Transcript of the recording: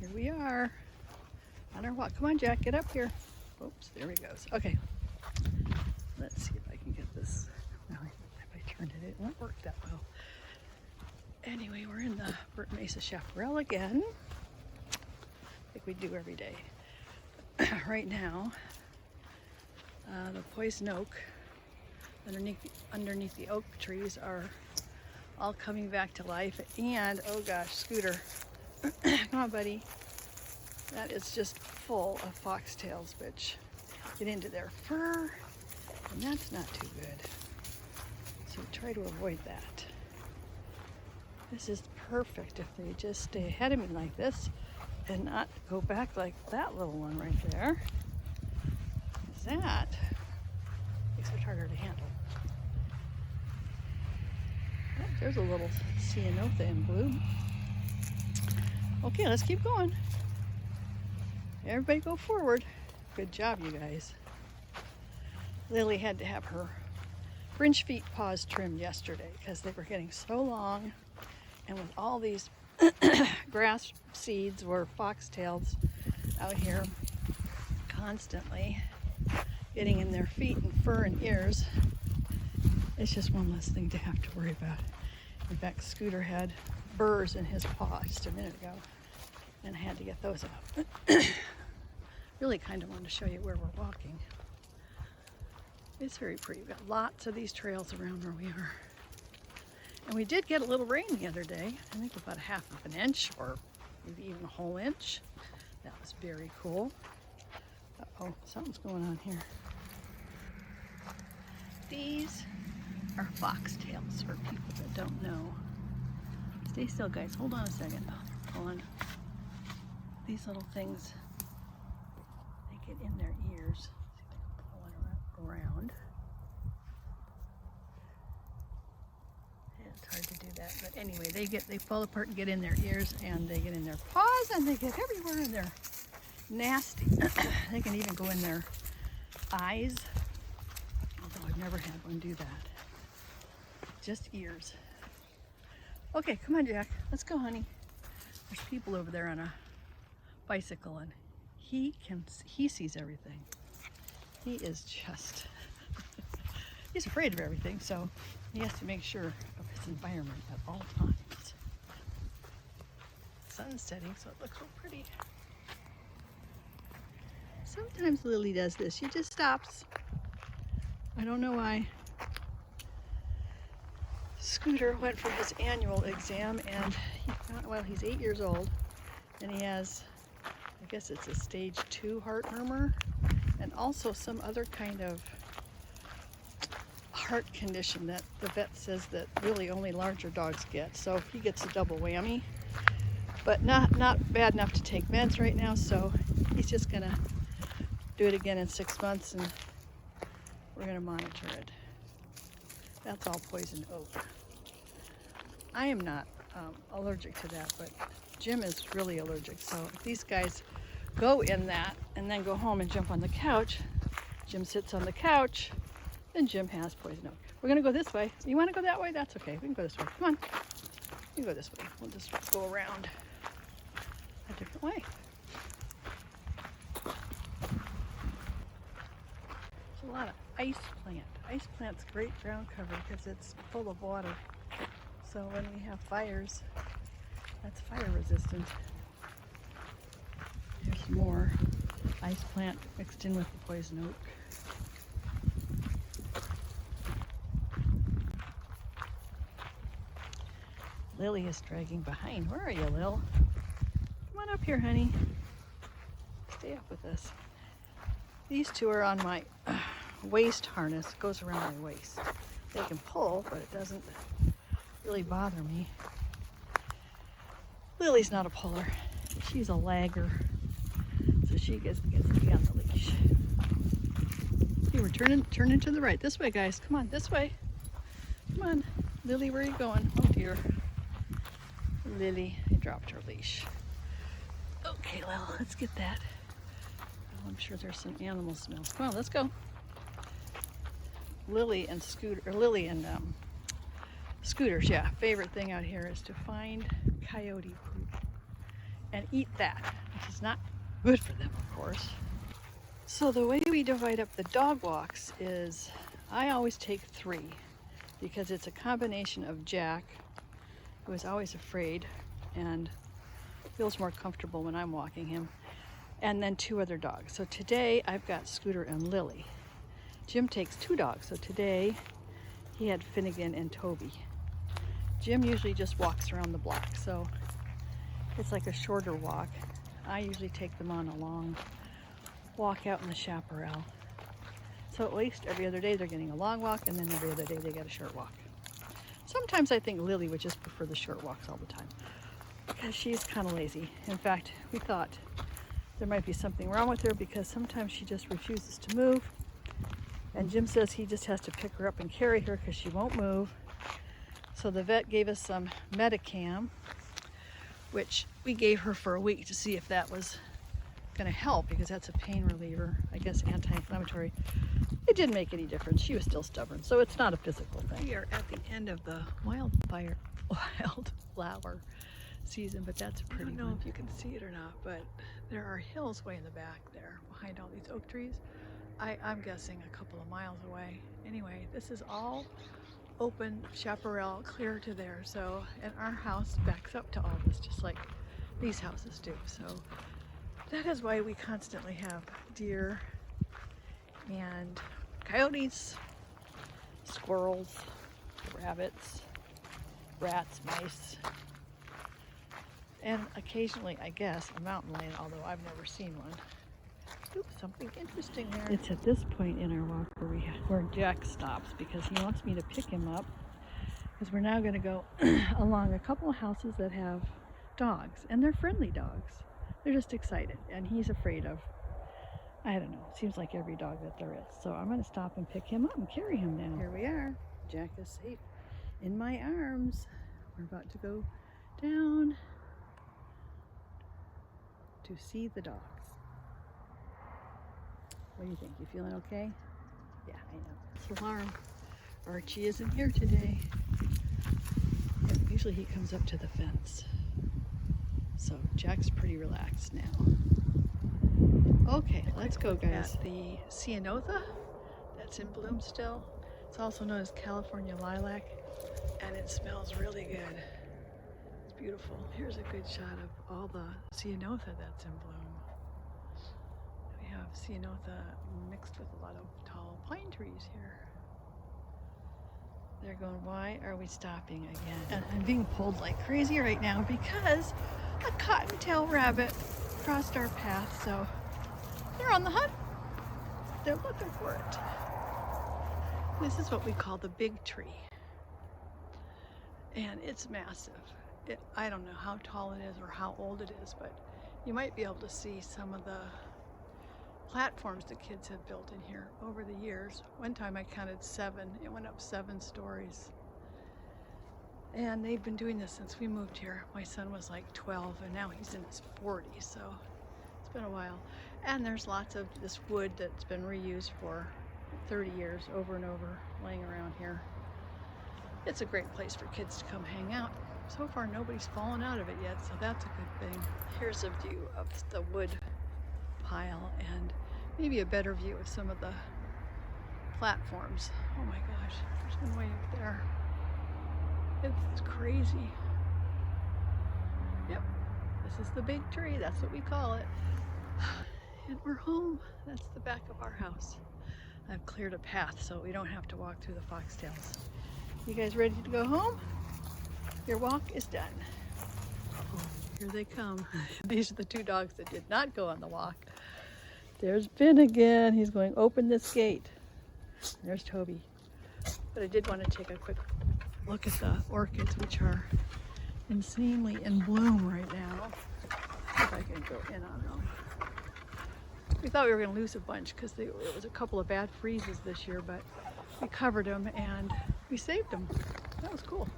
here we are on our walk. Come on, Jack, get up here. Oops, there he goes. Okay, let's see if I can get this. Well, if I turned it, it won't work that well. Anyway, we're in the Burnt Mesa Chaparral again, like we do every day. Right now, the poison oak underneath the oak trees are all coming back to life. And oh gosh, Scooter, come on, buddy. That is just full of foxtails, which get into their fur, and that's not too good. So try to avoid that. This is perfect if they just stay ahead of me like this and not go back like that little one right there. That makes it harder to handle. Oh, there's a little ceanothera in bloom. Okay, let's keep going. Everybody go forward. Good job, you guys. Lily had to have her fringe feet paws trimmed yesterday because they were getting so long, and with all these grass seeds or foxtails out here constantly getting in their feet and fur and ears, it's just one less thing to have to worry about. In fact, Scooter had burrs in his paw just a minute ago, and I had to get those out. Really kind of wanted to show you where we're walking. It's very pretty. We've got lots of these trails around where we are. And we did get a little rain the other day. I think about 1/2 of an inch or maybe even a whole inch. That was very cool. Uh-oh, something's going on here. These are foxtails for people that don't know. Stay still, guys. Hold on a second. Oh, they're pulling. These little things, they get in their ears. See if I can pull it around. It's hard to do that, but anyway, they fall apart and get in their ears, and they get in their paws, and they get everywhere, and they're nasty. They can even go in their eyes, although I've never had one do that. Just ears. Okay, come on, Jack. Let's go, honey. There's people over there on a bicycle, and he sees everything. He is just he's afraid of everything, so he has to make sure of his environment at all times. Sun's setting, so it looks so pretty. Sometimes Lily does this. She just stops. I don't know why. Scooter went for his annual exam, and he's 8 years old, and he has, I guess it's a stage 2 heart murmur, and also some other kind of heart condition that the vet says that really only larger dogs get. So he gets a double whammy, but not bad enough to take meds right now. So he's just gonna do it again in 6 months, and we're gonna monitor it. That's all poison oak. I am not allergic to that, but Jim is really allergic. So if these guys go in that and then go home and jump on the couch, Jim sits on the couch, then Jim has poison oak. We're gonna go this way. You wanna go that way? That's okay, we can go this way. Come on, you go this way. We'll just go around a different way. There's a lot of ice plant. Ice plant's great ground cover because it's full of water. So when we have fires, that's fire resistant. There's more ice plant mixed in with the poison oak. Lily is dragging behind. Where are you, Lil? Come on up here, honey. Stay up with us. These two are on my waist harness. It goes around my waist. They can pull, but it doesn't really bother me. Lily's not a puller. She's a lagger. So she gets to be on the leash. Okay, we're turning to the right. This way, guys. Come on, this way. Come on. Lily, where are you going? Oh dear. Lily, I dropped her leash. Okay, well, let's get that. Oh, I'm sure there's some animal smells. Come on, let's go. Lily and Scooter's, yeah, favorite thing out here is to find coyote poop. and eat that, which is not good for them, of course. So the way we divide up the dog walks is I always take 3 because it's a combination of Jack, who is always afraid and feels more comfortable when I'm walking him, and then 2 other dogs. So today I've got Scooter and Lily. Jim takes 2 dogs, so today he had Finnegan and Toby. Jim usually just walks around the block, so it's like a shorter walk. I usually take them on a long walk out in the Chaparral. So at least every other day they're getting a long walk, and then every other day they get a short walk. Sometimes I think Lily would just prefer the short walks all the time because she's kind of lazy. In fact, we thought there might be something wrong with her because sometimes she just refuses to move. And Jim says he just has to pick her up and carry her because she won't move. So the vet gave us some Medicam, which we gave her for a week to see if that was going to help because that's a pain reliever, I guess anti-inflammatory. It didn't make any difference. She was still stubborn, so it's not a physical thing. We are at the end of the wildflower season, but that's a pretty one. I don't know if you can see it or not, but there are hills way in the back there behind all these oak trees. I'm guessing a couple of miles away. Anyway, this is all open chaparral clear to there, so, and our house backs up to all this just like these houses do. So that is why we constantly have deer and coyotes, squirrels, rabbits, rats, mice, and occasionally, I guess, a mountain lion, although I've never seen one. Oops, something interesting there. It's at this point in our walk where Jack stops because he wants me to pick him up, because we're now going to go along a couple of houses that have dogs, and they're friendly dogs. They're just excited, and he's afraid of, I don't know, it seems like every dog that there is. So I'm going to stop and pick him up and carry him now. Here we are. Jack is safe in my arms. We're about to go down to see the dogs. What do you think? You feeling okay? Yeah, I know. It's alarm. Archie isn't here today. Yep, usually he comes up to the fence. So Jack's pretty relaxed now. Okay, let's go, guys. At the ceanothera that's in bloom still. It's also known as California lilac, and it smells really good. It's beautiful. Here's a good shot of all the ceanothera that's in bloom. We have ceanothera mixed with a lot of tall pine trees here. They're going, why are we stopping again? And I'm being pulled like crazy right now because a cottontail rabbit crossed our path, so they're on the hunt. They're looking for it. This is what we call the big tree. And it's massive. I don't know how tall it is or how old it is, but you might be able to see some of the platforms the kids have built in here over the years. One time I counted 7. It went up 7 stories. And they've been doing this since we moved here. My son was like 12 and now he's in his 40s, so it's been a while. And there's lots of this wood that's been reused for 30 years over and over laying around here. It's a great place for kids to come hang out. So far nobody's fallen out of it yet, so that's a good thing. Here's a view of the wood pile and maybe a better view of some of the platforms. Oh my gosh, there's one way up there. It's crazy. Yep, this is the big tree, that's what we call it. And we're home. That's the back of our house. I've cleared a path so we don't have to walk through the foxtails. You guys ready to go home? Your walk is done. Oh, here they come. These are the 2 dogs that did not go on the walk. There's Ben again. He's going, open this gate. There's Toby. But I did want to take a quick look at the orchids, which are insanely in bloom right now. If I can go in on them. We thought we were going to lose a bunch because it was a couple of bad freezes this year, but we covered them and we saved them. That was cool.